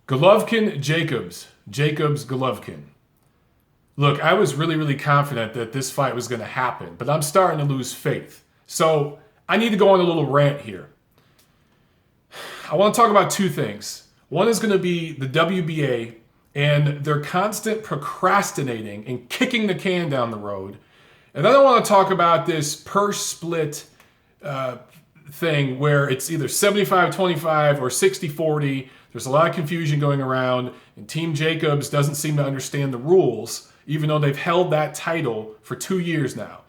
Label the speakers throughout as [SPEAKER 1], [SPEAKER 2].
[SPEAKER 1] Golovkin-Jacobs. Jacobs-Golovkin. Look, I was really confident that this fight was going to happen, but I'm starting to lose faith. So I need to go on a little rant here. I want to talk about two things. One is going to be the WBA and their constant procrastinating and kicking the can down the road. And then I want to talk about this purse split thing where it's either 75-25 or 60-40. There's a lot of confusion going around, and Team Jacobs doesn't seem to understand the rules, even though they've held that title for 2 years now.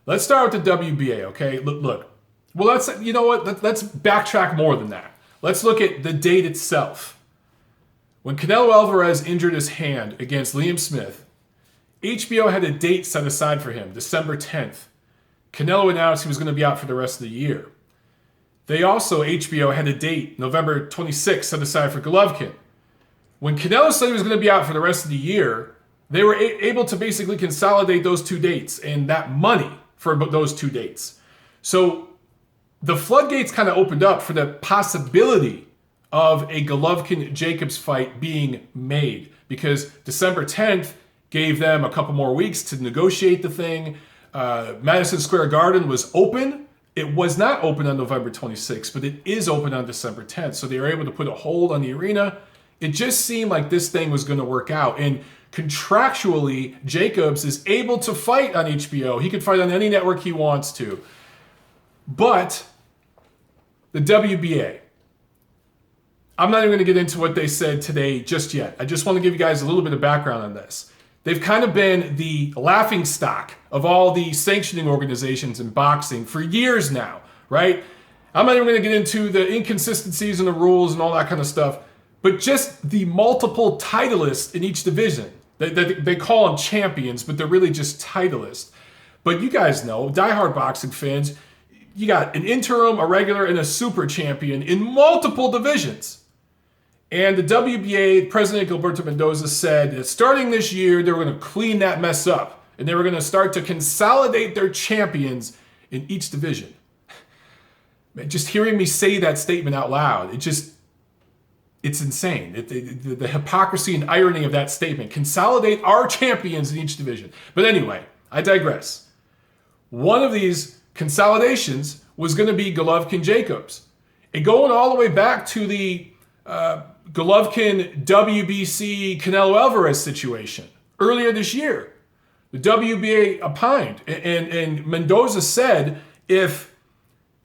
[SPEAKER 1] Let's start with the WBA, okay? Look. Well, let's backtrack more than that. Let's look at the date itself. When Canelo Alvarez injured his hand against Liam Smith, HBO had a date set aside for him, December 10th. Canelo announced he was going to be out for the rest of the year. They also, HBO, had a date, November 26th, set aside for Golovkin. When Canelo said he was going to be out for the rest of the year, they were able to basically consolidate those two dates and that money for those two dates. So the floodgates kind of opened up for the possibility of a Golovkin-Jacobs fight being made, because December 10th gave them a couple more weeks to negotiate the thing. Madison Square Garden was open. It was not open on November 26th, but it is open on December 10th. So they were able to put a hold on the arena. It just seemed like this thing was going to work out. And contractually, Jacobs is able to fight on HBO. He can fight on any network he wants to. But the WBA, I'm not even going to get into what they said today just yet. I just want to give you guys a little bit of background on this. They've kind of been the laughingstock of all the sanctioning organizations in boxing for years now, right? I'm not even going to get into the inconsistencies in the rules and all that kind of stuff, but just the multiple titleists in each division. They call them champions, but they're really just titleists. But you guys know, diehard boxing fans, you got an interim, a regular, and a super champion in multiple divisions. And the WBA, President Gilberto Mendoza, said that starting this year, they were going to clean that mess up. And they were going to start to consolidate their champions in each division. Man, just hearing me say that statement out loud, it's insane. The hypocrisy and irony of that statement. Consolidate our champions in each division. But anyway, I digress. One of these consolidations was going to be Golovkin-Jacobs. And going all the way back to the Golovkin WBC Canelo Alvarez situation earlier this year. The WBA opined, and Mendoza said if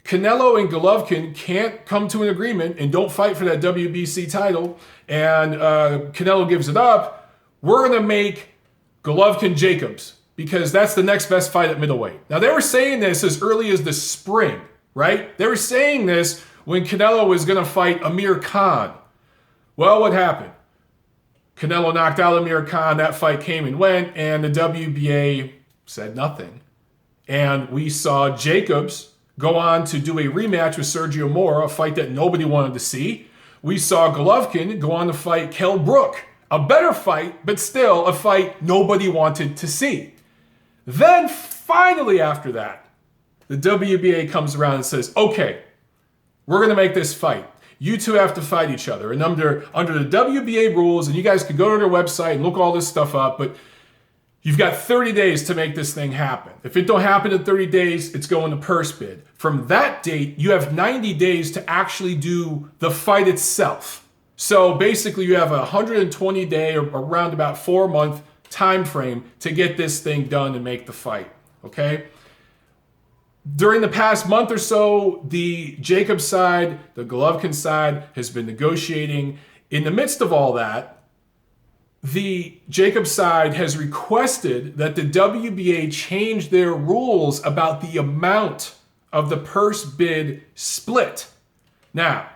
[SPEAKER 1] Canelo and Golovkin can't come to an agreement and don't fight for that WBC title, and Canelo gives it up, we're going to make Golovkin-Jacobs, because that's the next best fight at middleweight. Now, they were saying this as early as the spring, right? They were saying this when Canelo was going to fight Amir Khan. Well, what happened? Canelo knocked out Amir Khan. That fight came and went, and the WBA said nothing. And we saw Jacobs go on to do a rematch with Sergio Mora, a fight that nobody wanted to see. We saw Golovkin go on to fight Kell Brook, a better fight, but still a fight nobody wanted to see. Then, finally after that, the WBA comes around and says, okay, we're going to make this fight. You two have to fight each other. And under the WBA rules, and you guys can go to their website and look all this stuff up, but you've got 30 days to make this thing happen. If it don't happen in 30 days, it's going to purse bid. From that date, you have 90 days to actually do the fight itself. So basically, you have a 120-day or around about 4-month time frame to get this thing done and make the fight, okay? During the past month or so, the Jacobs side, the Golovkin side has been negotiating. In the midst of all that, the Jacobs side has requested that the WBA change their rules about the amount of the purse bid split. Now,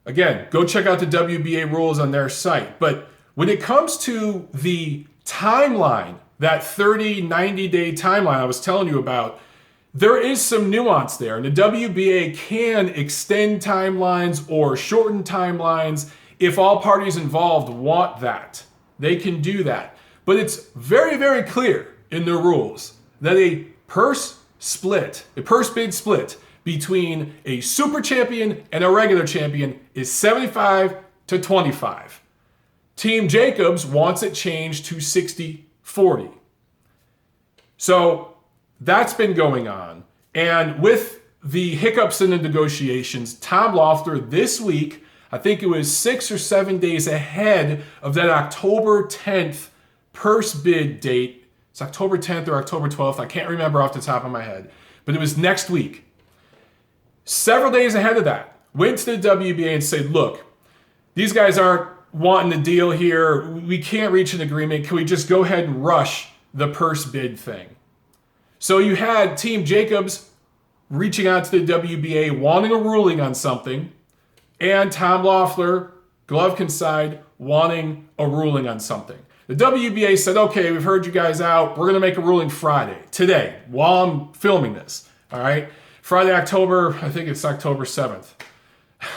[SPEAKER 1] again, go check out the WBA rules on their site. But when it comes to the timeline, that 30, 90-day timeline I was telling you about, there is some nuance there, and the WBA can extend timelines or shorten timelines if all parties involved want that. They can do that. But it's very, very clear in their rules that a purse bid split between a super champion and a regular champion is 75 to 25. Team Jacobs wants it changed to 60-40. So that's been going on. And with the hiccups in the negotiations, Tom Loeffler this week, I think it was 6 or 7 days ahead of that October 10th purse bid date. It's October 10th or October 12th. I can't remember off the top of my head. But it was next week. Several days ahead of that, went to the WBA and said, look, these guys aren't wanting the deal here. We can't reach an agreement. Can we just go ahead and rush the purse bid thing? So you had Team Jacobs reaching out to the WBA, wanting a ruling on something, and Tom Loeffler, Golovkin side, wanting a ruling on something. The WBA said, okay, we've heard you guys out. We're going to make a ruling Friday, today, while I'm filming this. All right? Friday, I think it's October 7th.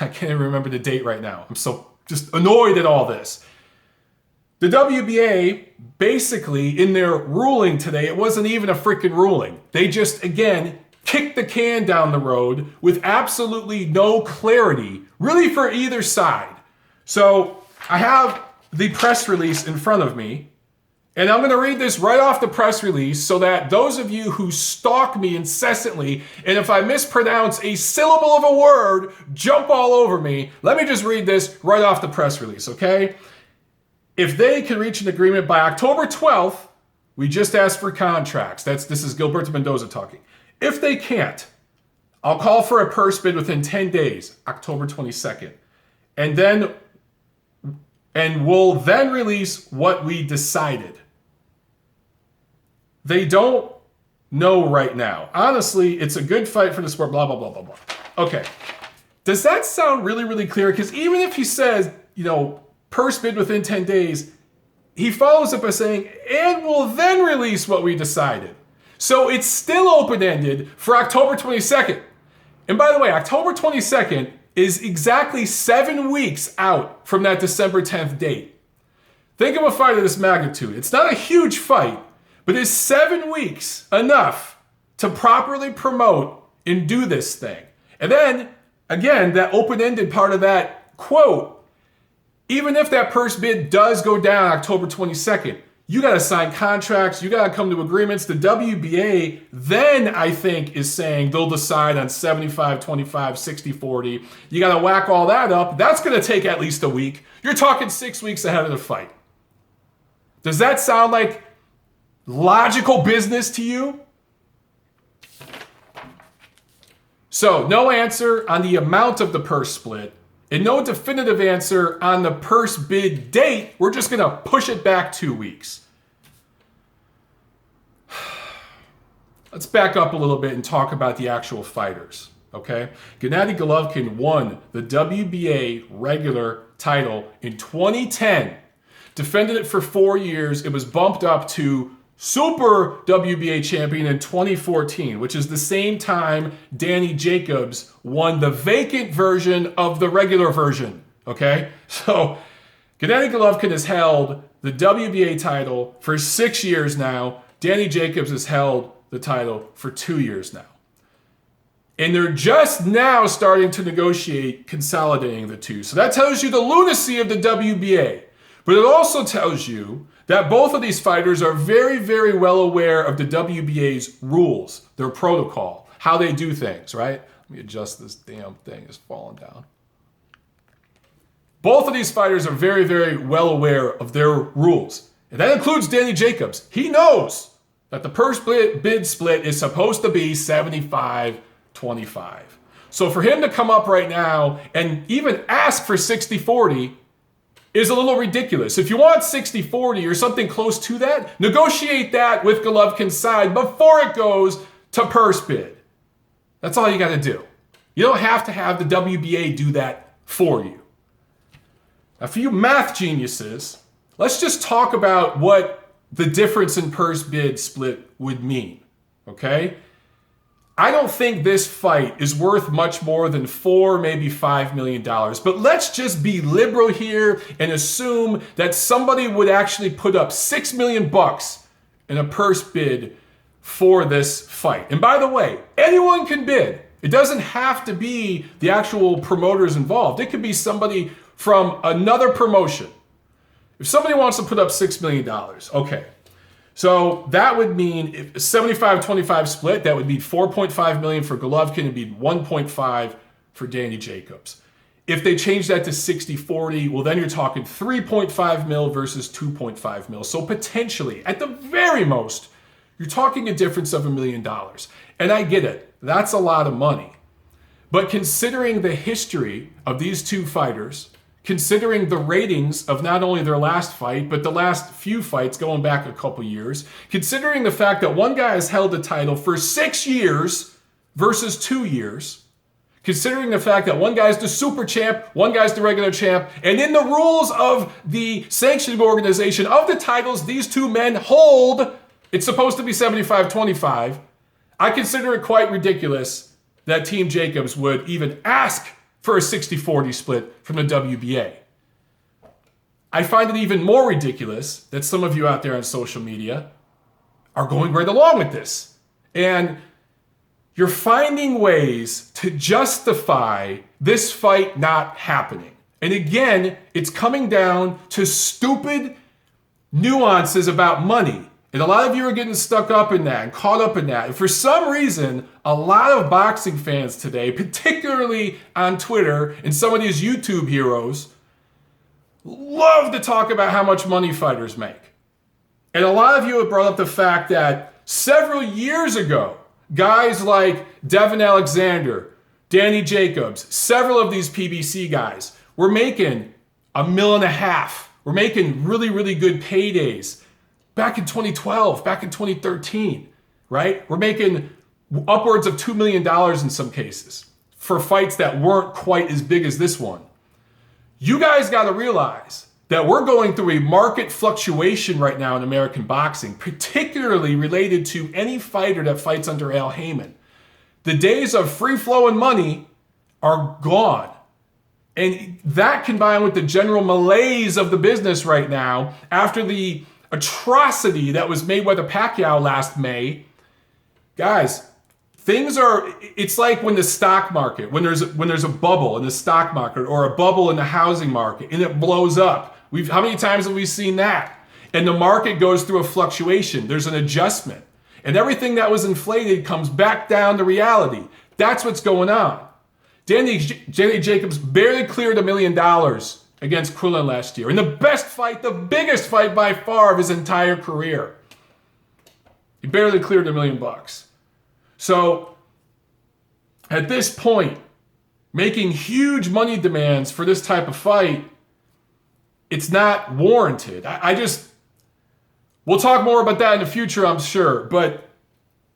[SPEAKER 1] I can't even remember the date right now. I'm so just annoyed at all this. The WBA, basically, in their ruling today, it wasn't even a freaking ruling. They just, again, kicked the can down the road with absolutely no clarity, really, for either side. So I have the press release in front of me, and I'm going to read this right off the press release so that those of you who stalk me incessantly, and if I mispronounce a syllable of a word, jump all over me. Let me just read this right off the press release, okay? If they can reach an agreement by October 12th, we just ask for contracts. This is Gilberto Mendoza talking. If they can't, I'll call for a purse bid within 10 days, October 22nd. And we'll then release what we decided. They don't know right now. Honestly, it's a good fight for the sport, blah, blah, blah, blah, blah. Okay. Does that sound really, really clear? Because even if he says, purse bid within 10 days, he follows up by saying, and we'll then release what we decided. So it's still open-ended for October 22nd. And by the way, October 22nd is exactly 7 weeks out from that December 10th date. Think of a fight of this magnitude. It's not a huge fight, but is 7 weeks enough to properly promote and do this thing? And then, again, that open-ended part of that quote, even if that purse bid does go down October 22nd, you got to sign contracts. You got to come to agreements. The WBA then, I think, is saying they'll decide on 75-25, 60-40. You got to whack all that up. That's going to take at least a week. You're talking 6 weeks ahead of the fight. Does that sound like logical business to you? So, no answer on the amount of the purse split. And no definitive answer on the purse bid date. We're just going to push it back 2 weeks. Let's back up a little bit and talk about the actual fighters, okay? Gennady Golovkin won the WBA regular title in 2010. Defended it for 4 years. It was bumped up to Super WBA champion in 2014, which is the same time Danny Jacobs won the vacant version of the regular version, okay? So Gennady Golovkin has held the WBA title for 6 years now. Danny Jacobs has held the title for 2 years now. And they're just now starting to negotiate consolidating the two. So that tells you the lunacy of the WBA. But it also tells you that both of these fighters are very, very well aware of the WBA's rules, their protocol, how they do things, right? Let me adjust this damn thing. It's falling down. Both of these fighters are very, very well aware of their rules. And that includes Danny Jacobs. He knows that the purse bid split is supposed to be 75-25. So for him to come up right now and even ask for 60-40 is a little ridiculous. If you want 60-40 or something close to that, negotiate that with Golovkin's side before it goes to purse bid. That's all you got to do. You don't have to have the WBA do that for you. Now, for you math geniuses, let's just talk about what the difference in purse bid split would mean, okay? I don't think this fight is worth much more than $4, maybe $5 million. But let's just be liberal here and assume that somebody would actually put up $6 million in a purse bid for this fight. And by the way, anyone can bid. It doesn't have to be the actual promoters involved. It could be somebody from another promotion. If somebody wants to put up $6 million, okay. So that would mean if 75-25 split, that would be $4.5 million for Golovkin and be $1.5 for Danny Jacobs. If they change that to 60-40, well, then you're talking 3.5 mil versus 2.5 mil. So potentially, at the very most, you're talking a difference of $1 million. And I get it. That's a lot of money. But considering the history of these two fighters, considering the ratings of not only their last fight, but the last few fights going back a couple years, considering the fact that one guy has held the title for 6 years versus 2 years, considering the fact that one guy's the super champ, one guy's the regular champ, and in the rules of the sanctioning organization of the titles these two men hold, it's supposed to be 75-25. I consider it quite ridiculous that Team Jacobs would even ask for a 60-40 split from the WBA. I find it even more ridiculous that some of you out there on social media are going right along with this. And you're finding ways to justify this fight not happening. And again, it's coming down to stupid nuances about money. And a lot of you are getting stuck up in that and caught up in that. And for some reason, a lot of boxing fans today, particularly on Twitter and some of these YouTube heroes, love to talk about how much money fighters make. And a lot of you have brought up the fact that several years ago, guys like Devin Alexander, Danny Jacobs, several of these PBC guys were making $1.5 million. We're making really, really good paydays. Back in 2012, back in 2013, right? We're making upwards of $2 million in some cases for fights that weren't quite as big as this one. You guys got to realize that we're going through a market fluctuation right now in American boxing, particularly related to any fighter that fights under Al Heyman. The days of free-flowing money are gone. And that combined with the general malaise of the business right now, after the atrocity that was made by the Pacquiao last May, guys, it's like when the stock market, when there's a bubble in the stock market or a bubble in the housing market and it blows up. How many times have we seen that? And the market goes through a fluctuation. There's an adjustment. And everything that was inflated comes back down to reality. That's what's going on. Danny Jacobs barely cleared $1 million against Krillin last year. In the best fight, the biggest fight by far of his entire career. He barely cleared $1 million. So, at this point, making huge money demands for this type of fight, it's not warranted. We'll talk more about that in the future, I'm sure. But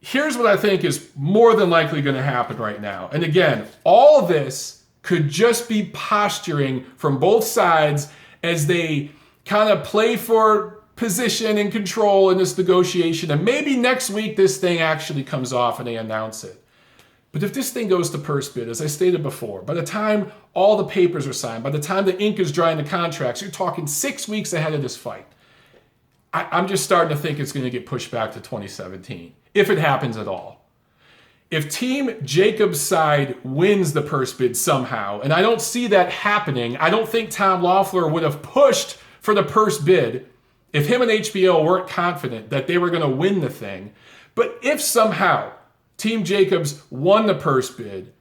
[SPEAKER 1] here's what I think is more than likely going to happen right now. And again, all of this could just be posturing from both sides as they kind of play for position and control in this negotiation. And maybe next week this thing actually comes off and they announce it. But if this thing goes to purse bid, as I stated before, by the time all the papers are signed, by the time the ink is dry in the contracts, you're talking 6 weeks ahead of this fight. I'm just starting to think it's going to get pushed back to 2017, if it happens at all. If Team Jacobs' side wins the purse bid somehow, and I don't see that happening, I don't think Tom Loeffler would have pushed for the purse bid if him and HBO weren't confident that they were going to win the thing. But if somehow Team Jacobs won the purse bid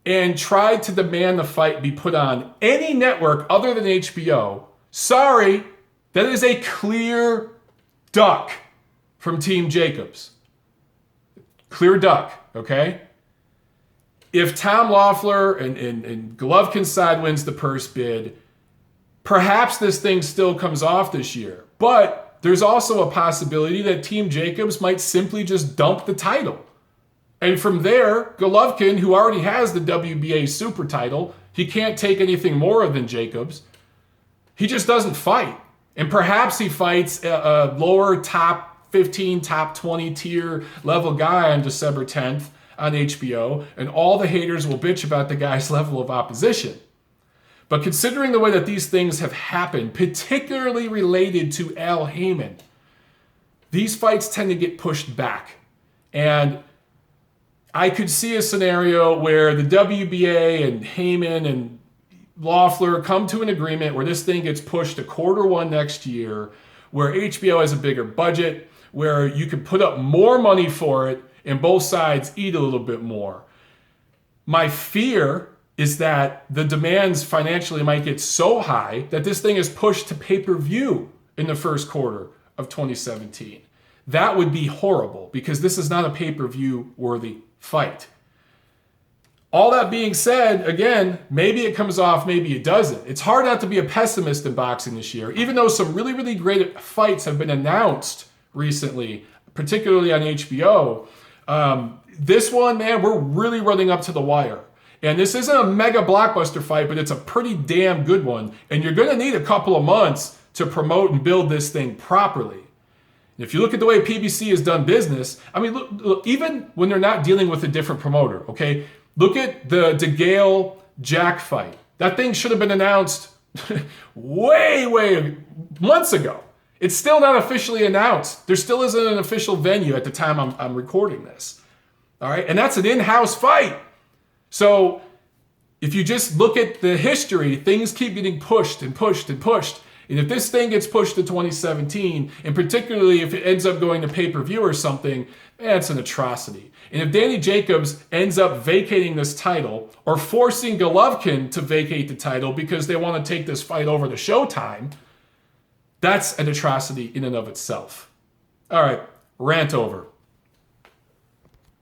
[SPEAKER 1] and tried to demand the fight be put on any network other than HBO, sorry, that is a clear duck from Team Jacobs. Clear duck, okay? If Tom Loeffler and Golovkin's side wins the purse bid, perhaps this thing still comes off this year. But there's also a possibility that Team Jacobs might simply just dump the title. And from there, Golovkin, who already has the WBA super title, he can't take anything more than Jacobs. He just doesn't fight. And perhaps he fights a lower top 15, top 20 tier level guy on December 10th on HBO, and all the haters will bitch about the guy's level of opposition. But considering the way that these things have happened, particularly related to Al Heyman, these fights tend to get pushed back. And I could see a scenario where the WBA and Heyman and Loeffler come to an agreement where this thing gets pushed to Q1 next year, where HBO has a bigger budget, where you can put up more money for it and both sides eat a little bit more. My fear is that the demands financially might get so high that this thing is pushed to pay-per-view in the first quarter of 2017. That would be horrible because this is not a pay-per-view worthy fight. All that being said, again, maybe it comes off, maybe it doesn't. It's hard not to be a pessimist in boxing this year, even though some really, really great fights have been announced recently, particularly on HBO. This one, man, we're really running up to the wire. And this isn't a mega blockbuster fight, but it's a pretty damn good one. And you're going to need a couple of months to promote and build this thing properly. If you look at the way PBC has done business, I mean, look, even when they're not dealing with a different promoter, okay? Look at the DeGale-Jack fight. That thing should have been announced way months ago. It's still not officially announced. There still isn't an official venue at the time I'm recording this. All right, and that's an in-house fight. So if you just look at the history, things keep getting pushed and pushed and pushed. And if this thing gets pushed to 2017, and particularly if it ends up going to pay-per-view or something, it's an atrocity. And if Danny Jacobs ends up vacating this title or forcing Golovkin to vacate the title because they want to take this fight over to Showtime, that's an atrocity in and of itself. All right, rant over.